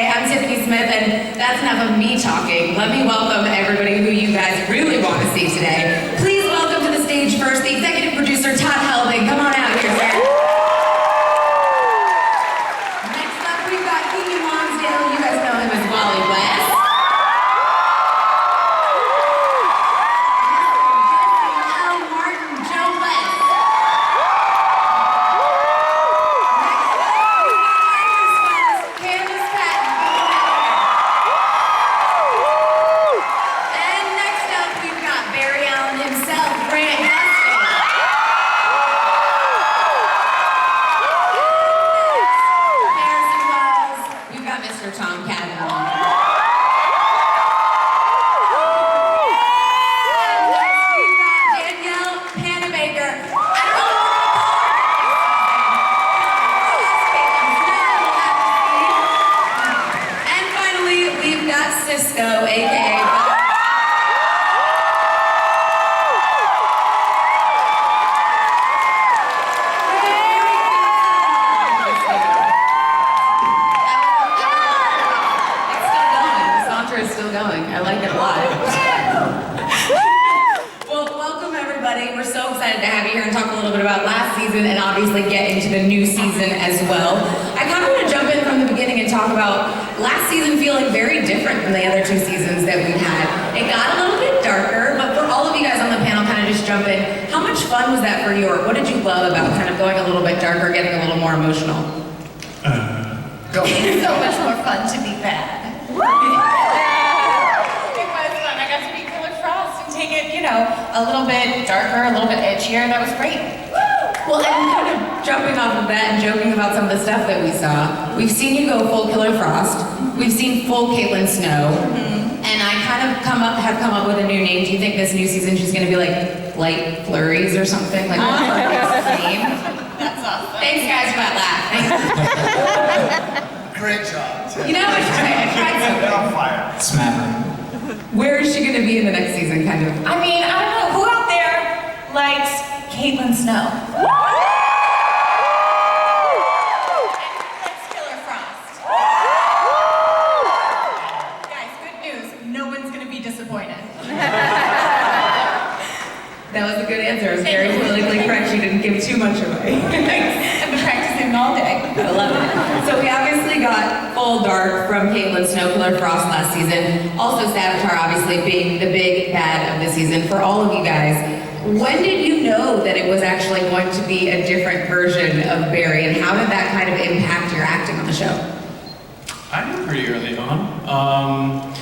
Okay, I'm Tiffany Smith, and that's enough of me talking. Let me welcome everybody who you guys really want to see today. Please welcome to the stage first the executive producer, Todd Helbig. Come on out here, sir. Next up, we've got Kiki Lonsdale. You guys know him as Wally West. Al Martin, Joe West. Cisco, aka is still going. I like it a lot. Well, welcome everybody. We're so excited to have you here and talk a little bit about last season and obviously get into the new season as well. I kind of want to jump in from the beginning and talk about last season feeling very different than the other two seasons that we've had. It got a little bit darker, but for all of you guys on the panel, kind of just jump in. How much fun was that for you, or what did you love about kind of going a little bit darker, getting a little more emotional? It's so much more fun to be bad. Take it, you know, a little bit darker, a little bit edgier. That was great. Well, and kind of jumping off of that and joking about some of the stuff that we saw, we've seen you go full Killer Frost. We've seen full Caitlin Snow. And I kind of have come up with a new name. Do you think this new season she's going to be like Light Flurries or something? Like what's her name? That's awesome. Thanks, guys, for that laugh. Great job. You know, I tried something. On fire. Smatter. Where is she going to be in the next season, kind of? I mean, I don't know. Who out there likes Caitlin Snow? And who likes Killer Frost? Guys, good news. No one's going to be disappointed. That was a good answer. It was very politically correct. She didn't give too much away. I've been practicing all day. I love it. So we obviously got full dark from Caitlin Snow, Killer Frost last season. Also Savitar obviously being the big bad of the season. For all of you guys, when did you know that it was actually going to be a different version of Barry, and how did that kind of impact your acting on the show? I knew pretty early on.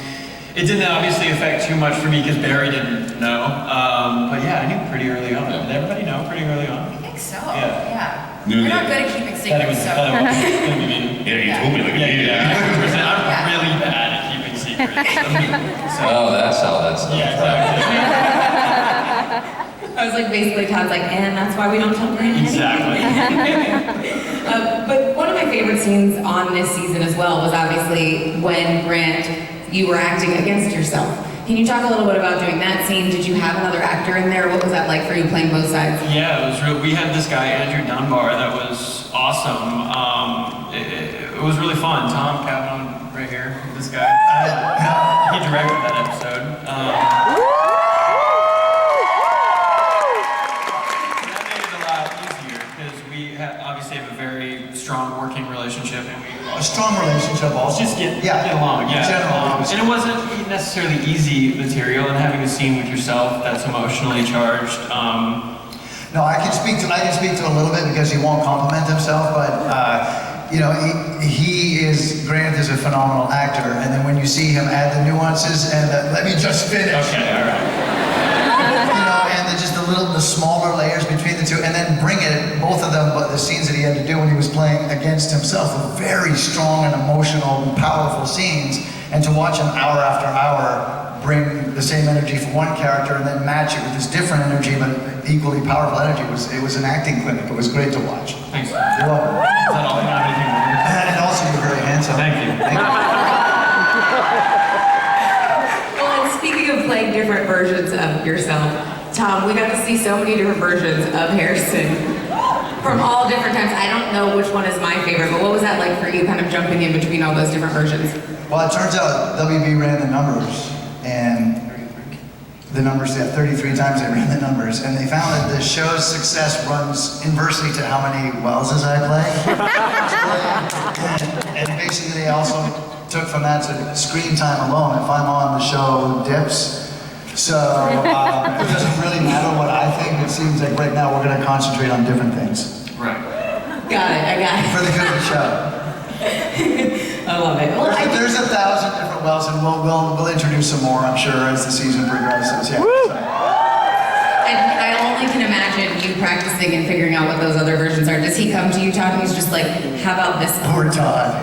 It didn't obviously affect too much for me because Barry didn't know. But yeah, I knew pretty early on. Did everybody know pretty early on? I think so. Yeah. We're not good at keeping secrets, so. Yeah, you told me like yeah. I'm really bad at keeping secrets. Oh, that's how that's done. Yeah, exactly. I was like, basically Todd's like, and that's why we don't tell Grant anything. Exactly. But one of my favorite scenes on this season as well was obviously when Grant, you were acting against yourself. Can you talk a little bit about doing that scene? Did you have another actor in there? What was that like for you playing both sides? Yeah, it was real. We had this guy, Andrew Dunbar, that was awesome. It was really fun. Tom Cavanaugh, right here, this guy. He directed that episode. That made it a lot easier because we obviously have a very strong working relationship, and A strong relationship also. just get along. Yeah. In general. And it wasn't necessarily easy material, and having a scene with yourself that's emotionally charged. No, I can speak to a little bit because he won't compliment himself, but you know, Grant is a phenomenal actor, and then when you see him add the nuances and let me just finish. Okay, all right. You know, and just the smaller layers between the two, and then bring it, both of them, but the scenes that he had to do when he was playing against himself were very strong and emotional and powerful scenes, and to watch him hour after hour bring the same energy for one character and then match it with this different energy but equally powerful energy, it was an acting clinic. It was great to watch. Thanks. You're welcome. Is that all? Not anything more? And also you're very handsome. Thank you. Well, and speaking of playing different versions of yourself, Tom, we got to see so many different versions of Harrison. from all different times. I don't know which one is my favorite, but what was that like for you, kind of jumping in between all those different versions? Well, it turns out WB ran the numbers, and the numbers, 33 times they ran the numbers, and they found that the show's success runs inversely to how many Welleses I play. and basically they also took from that to screen time alone. If I'm on the show, dips. So it doesn't really matter what I think. It seems like right now we're going to concentrate on different things. Right. Got it, I got it. For the good of the show. I love it. Well, There's 1,000 different wells, and we'll introduce some more, I'm sure, as the season progresses. Yeah. I only can imagine you practicing and figuring out what those other versions are. Does he come to you, Todd, and he's just like, how about this one? Poor Todd.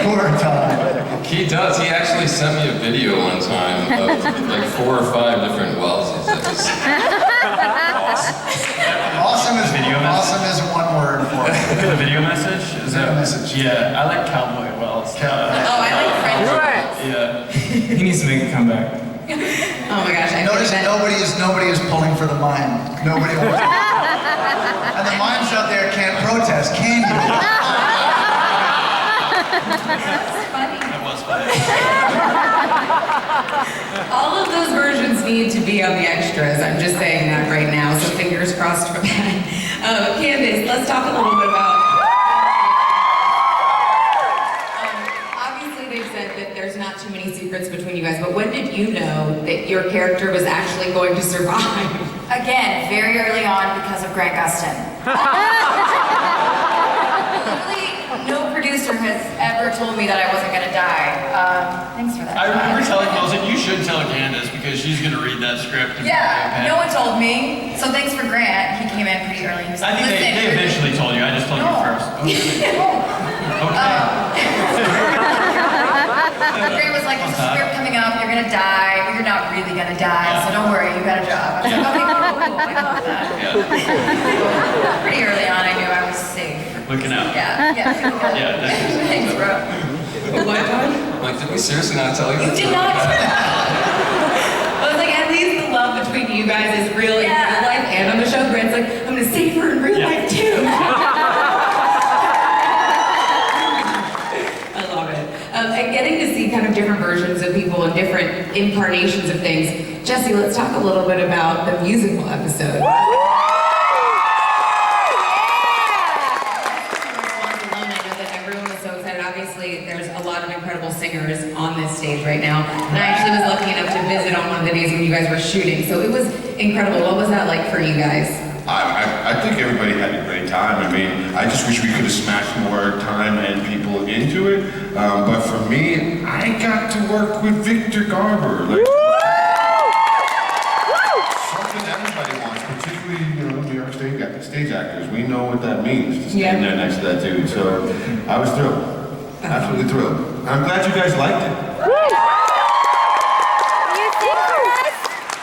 Poor Todd. He does. He actually sent me a video one time of like 4 or 5 different Wellses. It was Awesome is Video message. awesome is one word for it. The video message? Is Video that message. Yeah, I like Cowboy Wells. Oh, I like French. Yeah. He needs to make a comeback. Oh my gosh, I Notice bet. nobody is pulling for the mime. Nobody wants to. And the mimes out there can't protest, can you? That was funny. All of those versions need to be on the extras. I'm just saying that right now, so fingers crossed for that. Candace, let's talk a little bit about. Obviously, they've said that there's not too many secrets between you guys, but when did you know that your character was actually going to survive? Again, very early on because of Grant Gustin. Literally, no producer has ever told me that I wasn't gonna die. Thanks for that. I remember telling Wilson, you should tell Candace because she's going to read that script. and Yeah, prepare. no one told me. So thanks for Grant. He came in pretty early. He was I like, think "Listen, they you're- eventually told you. I just told you No. first. Okay. Grant was like, there's a script coming up, you're gonna die, but you're not really gonna die, so don't worry, you got a job. I was like, okay, cool, I got that. Yeah. Pretty early on, I knew I was safe. Looking out. Yeah, yeah, feeling good. Yeah, definitely. Thanks, bro. like, did we seriously not tell you? You did not. I was like, at least the love between you guys is real in Yeah. real life and on the show. Grant's like, I'm gonna save her in real Yeah. life too. I love it. And getting to see kind of different versions of people and different incarnations of things. Jesse, let's talk a little bit about the musical episode. I know that everyone was so excited. Obviously, there's a lot of incredible singers on this stage right now. And I actually was lucky enough to visit on one of the days when you guys were shooting. So it was incredible. What was that like for you guys? I think everybody had a great time. I mean, I just wish we could have smashed more time and people into it. But for me, I got to work with Victor Garber. Like, something everybody wants, particularly, New York stage actors. We know what that means to stand there next to that dude. So I was thrilled. Absolutely thrilled. I'm glad you guys liked it.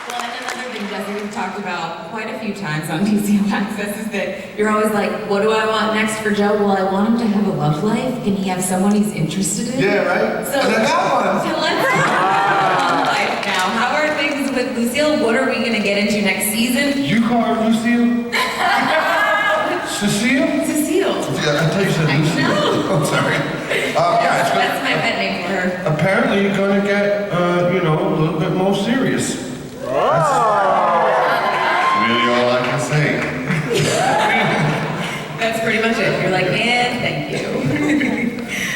Well, and another thing, Jesse, we've talked about quite a few times on DCL Access is that you're always like, what do I want next for Joe? Well, I want him to have a love life. Can he have someone he's interested in? Yeah, right? So, And I got one. So let's talk about love life now. How are things with Lucille? What are we going to get into next season? You call her Lucille? Cecile? Cecile. Yeah, I thought you said I Lucille. know. I'm sorry. Yeah, it's That's gonna, my pet name for her. apparently you're gonna get, a little bit more serious. That's really all I can say. That's pretty much it. You're like, and thank you.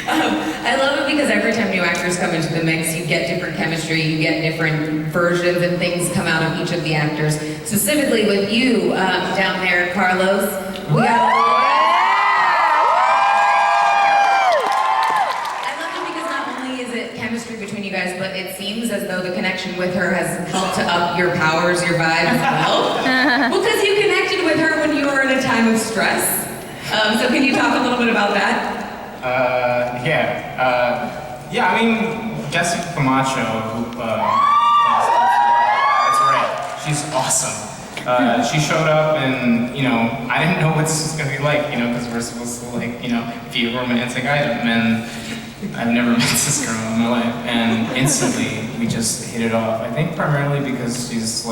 I love it because every time new actors come into the mix, you get different chemistry, you get different versions and things come out of each of the actors. Specifically with you down there, Carlos, we got I love it because not only is it chemistry between you guys, but it seems as though the connection with her has helped to up your powers, your vibe as well. Because you connected with her when you were in a time of stress. So can you talk a little bit about that? Yeah, I mean, Jessica Camacho, who, that's right, she's awesome. She showed up and, I didn't know what this was gonna be like, because we're supposed to, be a romantic item, and I've never met this girl in my life, and instantly we just hit it off. I think primarily because she's,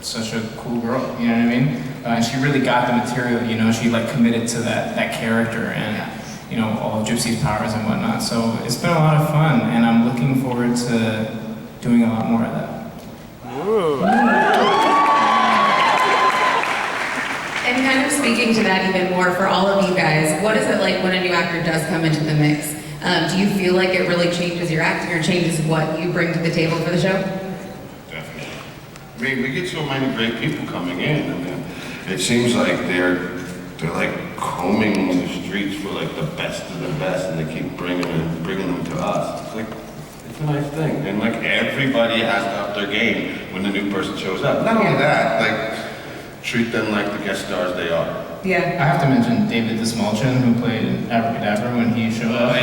such a cool girl, you know what I mean? And she really got the material, you know, she like committed to that character and, you know, all of Gypsy's powers and whatnot. So it's been a lot of fun, and I'm looking forward to doing a lot more of that. And kind of speaking to that even more for all of you guys, what is it like when a new actor does come into the mix? Do you feel like it really changes your acting or changes what you bring to the table for the show? Definitely. I mean, we get so many great people coming in. I mean, it seems like they're like combing the streets for like the best of the best, and they keep bringing them to us. It's like, it's a nice thing. And like everybody has to up their game when the new person shows up. Not only that, like treat them like the guest stars they are. Yeah. I have to mention David Desmalchin, who played Abracadabra when he showed up.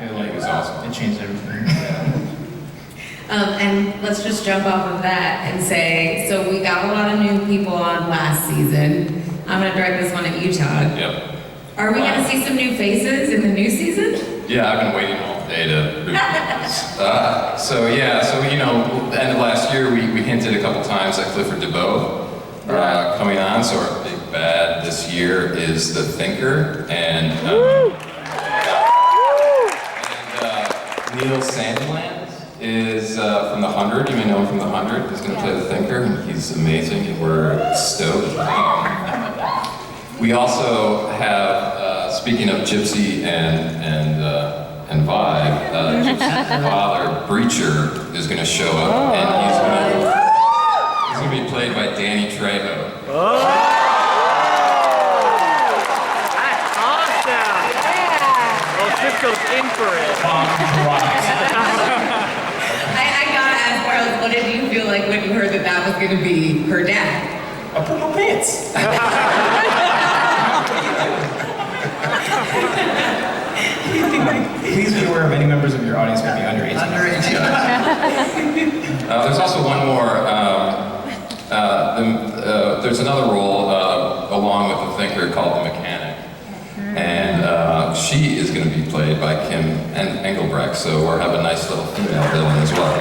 It was awesome. It changed everything. And let's just jump off of that and say, so we got a lot of new people on last season. I'm gonna direct this one at you, Todd. Yep. Are we gonna see some new faces in the new season? Yeah, I've been waiting all day to root for this. So you know, the end of last year, we hinted a couple times at Clifford DeBow coming on. So our big bad this year is the Thinker, and Neil Sandland is from The 100. You may know him from The 100. He's going to play the Thinker, and he's amazing, and we're stoked. We also have, speaking of Gypsy and Vibe, Gypsy's father, Breacher, is going to show up, and he's going to be played by Danny Trejo. That's awesome! Well, Cisco's in for it. I gotta ask Carlos, what did you feel like when you heard that that was gonna be her dad? I put no pants. Please be aware of any members of your audience may be under 18. Under 18. There's also one more. There's another role along with the Thinker called the Mechanic, and she is going to be played by Kim Engelbrecht. So we'll have a nice little female villain as well.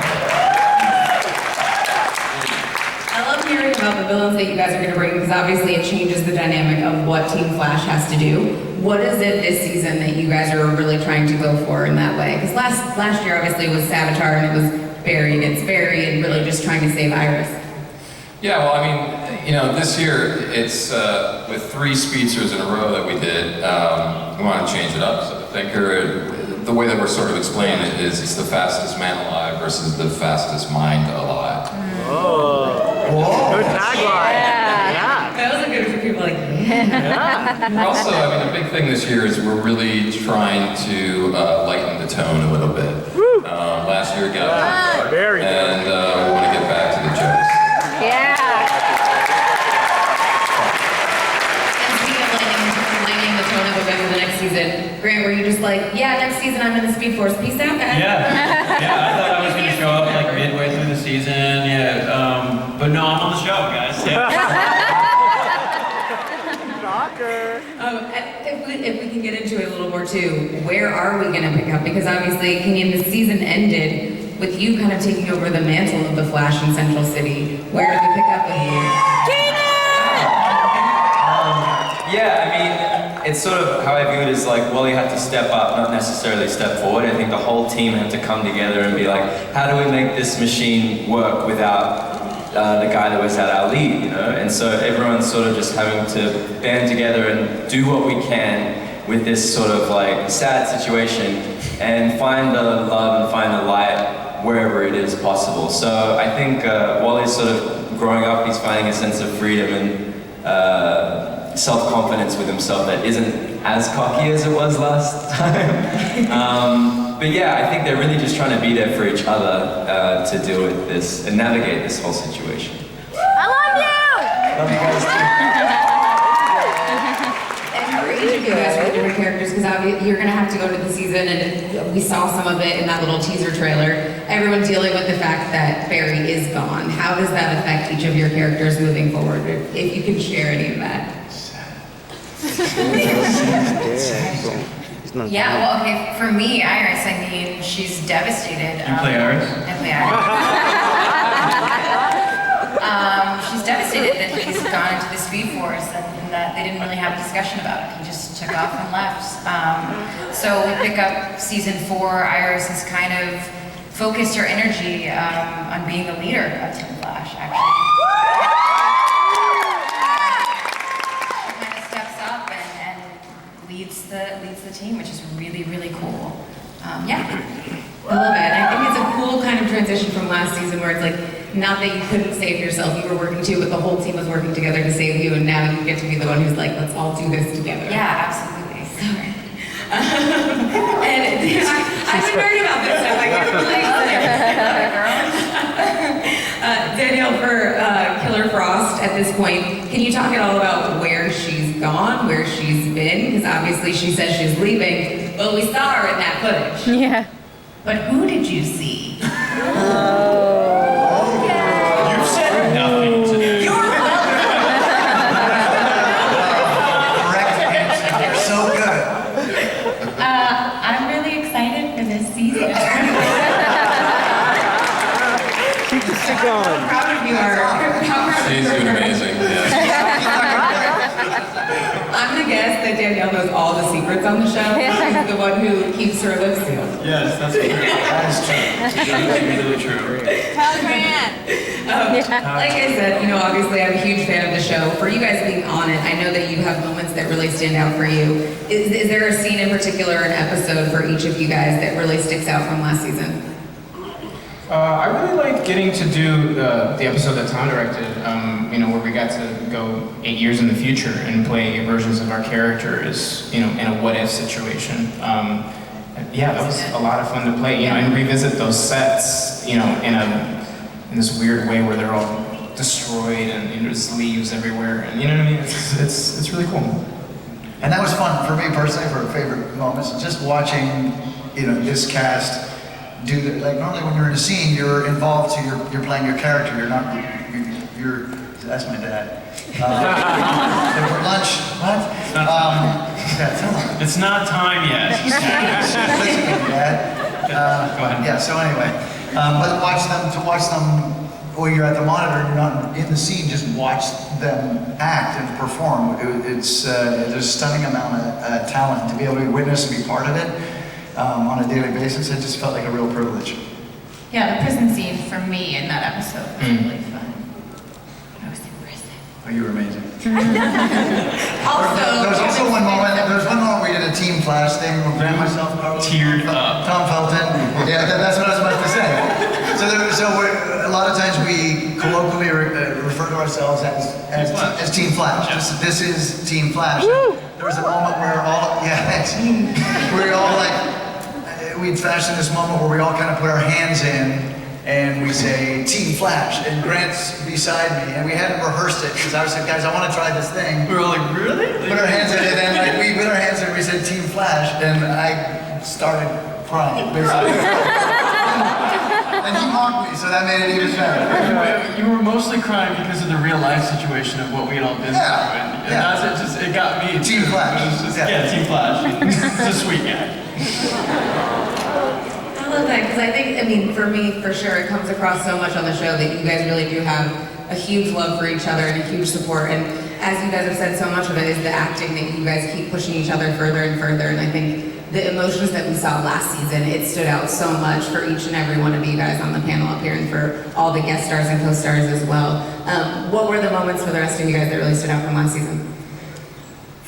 I love hearing about the villains that you guys are gonna bring because obviously it changes the dynamic of what Team Flash has to do. What is it this season that you guys are really trying to go for in that way? Because last year obviously it was Savitar and it was Barry against Barry and really just trying to save Iris. Yeah, well, I mean, you know, this year it's with 3 speedsters in a row that we did. We want to change it up. So the Thinker, the way that we're sort of explaining it is it's the fastest man alive versus the fastest mind alive. Oh, good tagline. Yeah. That was a good for people like me. Also, I mean, the big thing this year is we're really trying to lighten the tone a little bit. Last year got Very good. and we want to get back to the jokes. And speaking of lightening the tone of it for the next season, Grant, were you just like, yeah, next season I'm in the Speed Force, peace out, guys? Yeah, I thought I was gonna show up like midway through the season, but no, I'm on the show, guys. Yeah. Shocker. And if we can get into it a little more too, where are we going to pick up? Because obviously, Kenyon, the season ended with you kind of taking over the mantle of the Flash in Central City. Where do we pick up with you? Yeah, I mean, it's sort of how I view it is like Wally had to step up, not necessarily step forward. I think the whole team had to come together and be like, how do we make this machine work without the guy that was at our lead, you know? And so everyone's sort of just having to band together and do what we can with this sort of like sad situation and find the love and find the light wherever it is possible. So I think Wally's sort of growing up, he's finding a sense of freedom and self-confidence with himself that isn't as cocky as it was last time. But yeah, I think they're really just trying to be there for each other to deal with this and navigate this whole situation. I love you! Love you guys too. And for each of you guys with different characters, because you're going to have to go to the season, and we saw some of it in that little teaser trailer. Everyone's dealing with the fact that Barry is gone. How does that affect each of your characters moving forward? If you can share any of that. Yeah, well, okay, for me, Iris, I mean, she's devastated. You play Iris? I play Iris. She's devastated that he's gone into the Speed Force and that they didn't really have a discussion about it. He just took off and left. So we pick up season 4. Iris has kind of focused her energy on being the leader of Team Flash, actually. She kind of steps up and leads the team, which is really, really cool. Yeah. I love it. I think it's a cool kind of transition from last season where it's like, not that you couldn't save yourself, you were working too, but the whole team was working together to save you, and now you get to be the one who's like, let's all do this together. Yeah, absolutely. And I've been learning about this stuff. I can't believe Danielle, for Killer Frost at this point, can you talk at all about where she's gone, where she's been? Because obviously she says she's leaving, but we saw her in that footage. Yeah. But who did you see? You've said nothing today. You're welcome. Correct answer. You're so good. I'm really excited for this season. Keep the stick going. How proud of you are. She's doing amazing. Yeah. I'm gonna guess that Danielle knows all the secrets on the show. She's the one who keeps her lips sealed. Yes, that's true. That is true. That's really true. Tell Grant. Like I said, obviously I'm a huge fan of the show. For you guys being on it, I know that you have moments that really stand out for you. Is there a scene in particular, an episode for each of you guys that really sticks out from last season? I really liked getting to do the episode that Tom directed, where we got to go 8 years in the future and play versions of our characters, in a what-if situation. Yeah, that was a lot of fun to play, and revisit those sets, in this weird way where they're all destroyed and there's leaves everywhere, and you know what I mean? It's really cool. And that was fun for me personally, for favorite moments. Just watching, this cast do the, like normally when you're in a scene, you're involved, so you're playing your character. You're not, you're that's my dad. For lunch, what? Yeah, tell him. It's not time yet. Listen to me, Dad. Go ahead. Yeah, so anyway, but to watch them while you're at the monitor and you're not in the scene, just watch them act and perform. There's a stunning amount of talent to be able to witness and be part of it on a daily basis. It just felt like a real privilege. Yeah, the prison scene for me in that episode was really fun. I was in prison. Oh, you were amazing. Also, There was also one moment we did a Team Flash thing. Myself, Carlos, Teared up. Tom Felton. Yeah, that's what I was about to say. So a lot of times we colloquially refer to ourselves as Team Flash. This is Team Flash. There was a moment where we'd fashioned this moment where we all kind of put our hands in and we say Team Flash, and Grant's beside me, and we hadn't rehearsed it because I said, guys, I want to try this thing. We were like, really? Put our hands in it, and we put our hands in it, we said Team Flash, and I started crying. And he mocked me, so that made it even better. You were mostly crying because of the real life situation of what we had all been through. And that's it got me. Team Flash. It was just, Team Flash. It's a sweet guy. I love that because I think, for me, for sure, it comes across so much on the show that you guys really do have a huge love for each other and a huge support. And as you guys have said, so much of it is the acting that you guys keep pushing each other further and further. And I think the emotions that we saw last season, it stood out so much for each and every one of you guys on the panel up here and for all the guest stars and co-stars as well. What were the moments for the rest of you guys that really stood out from last season?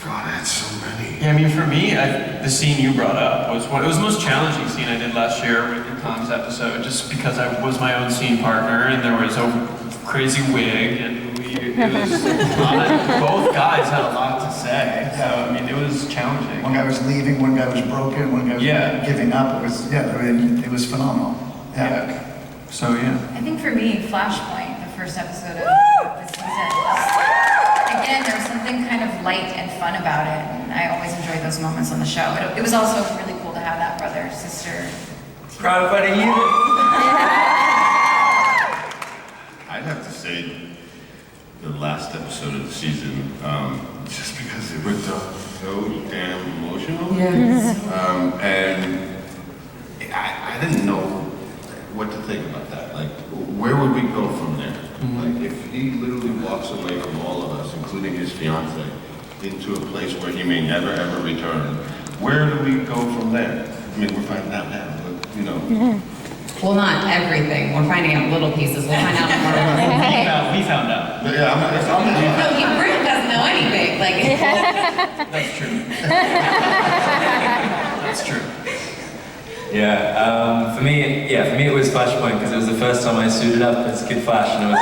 God, that's so many. Yeah, for me, the scene you brought up was it was the most challenging scene I did last year in Tom's episode, just because I was my own scene partner and there was a crazy wig and both guys had a lot to say. So it was challenging. One guy was leaving, one guy was broken, one guy was giving up. It was phenomenal. Yeah. So yeah. I think for me, Flashpoint, the first episode of the season, again, there was something kind of light and fun about it, and I always enjoyed those moments on the show. It was also really cool to have that brother-sister. Crowdfunding you. I'd have to say the last episode of the season, just because it was so damn emotional. Yes. And I didn't know what to think about that. Like, where would we go from there? Like, if he literally walks away from all of us, including his fiance, into a place where he may never ever return, where do we go from there? I mean, we're finding out now, but you know. Well, not everything. We're finding out little pieces. We'll find out more. We found out. But yeah, No, Brent doesn't know anything. Like, That's true. That's true. Yeah, for me it was Flashpoint because it was the first time I suited up as Kid Flash, and it was.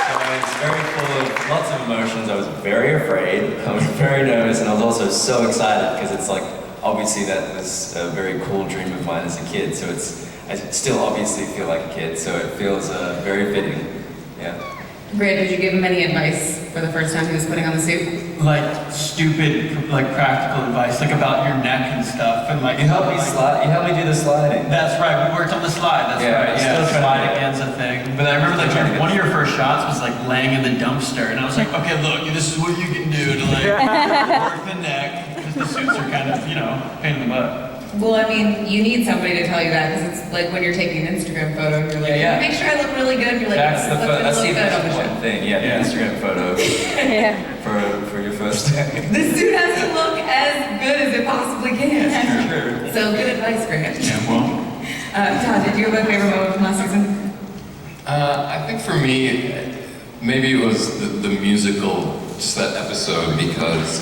So I was very full of lots of emotions. I was very afraid. I was very nervous, and I was also so excited because it's like obviously that was a very cool dream of mine as a kid. So I still obviously feel like a kid. So it feels very fitting. Yeah. Grant, did you give him any advice for the first time he was putting on the suit? Like stupid, like practical advice, like about your neck and stuff, and like You helped me slide. You helped me do the sliding. That's right. We worked on the slide. That's Yeah, right. I'm Yeah, still trying to slide get it. again's a thing. But I remember like one of your first shots was like laying in the dumpster, and I was like, okay, look, this is what you can do to like work the neck, because the suits are kind of, pain in the butt. Well, I mean, you need somebody to tell you that because it's like when you're taking an Instagram photo, you're like, Yeah. make sure I look really good. You're like, That's the look most good on the show. important thing. Yeah, Yeah. the Instagram photo for your first day. The suit has to look as good as it possibly can. True. So good advice, Grant. Yeah, well. Todd, did you have a favorite moment from last season? I think for me, maybe it was the musical, just that episode, because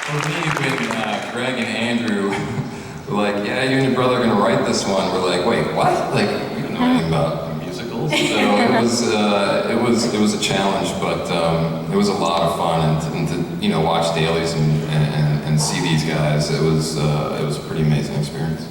for me, when Greg and Andrew were like, yeah, you and your brother are gonna write this one, we're like, wait, what? Like, we don't know anything about musicals. So it was a challenge, but it was a lot of fun, and to watch dailies and see these guys, it was a pretty amazing experience.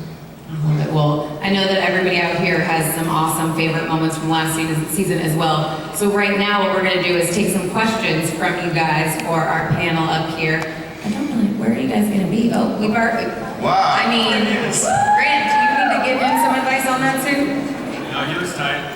Well, I know that everybody out here has some awesome favorite moments from last season as well. So right now what we're going to do is take some questions from you guys for our panel up here. I don't know, where are you guys going to be? Oh, we've already... Wow. I mean, Grant, do you need to give him some advice on that too? No, he was tight.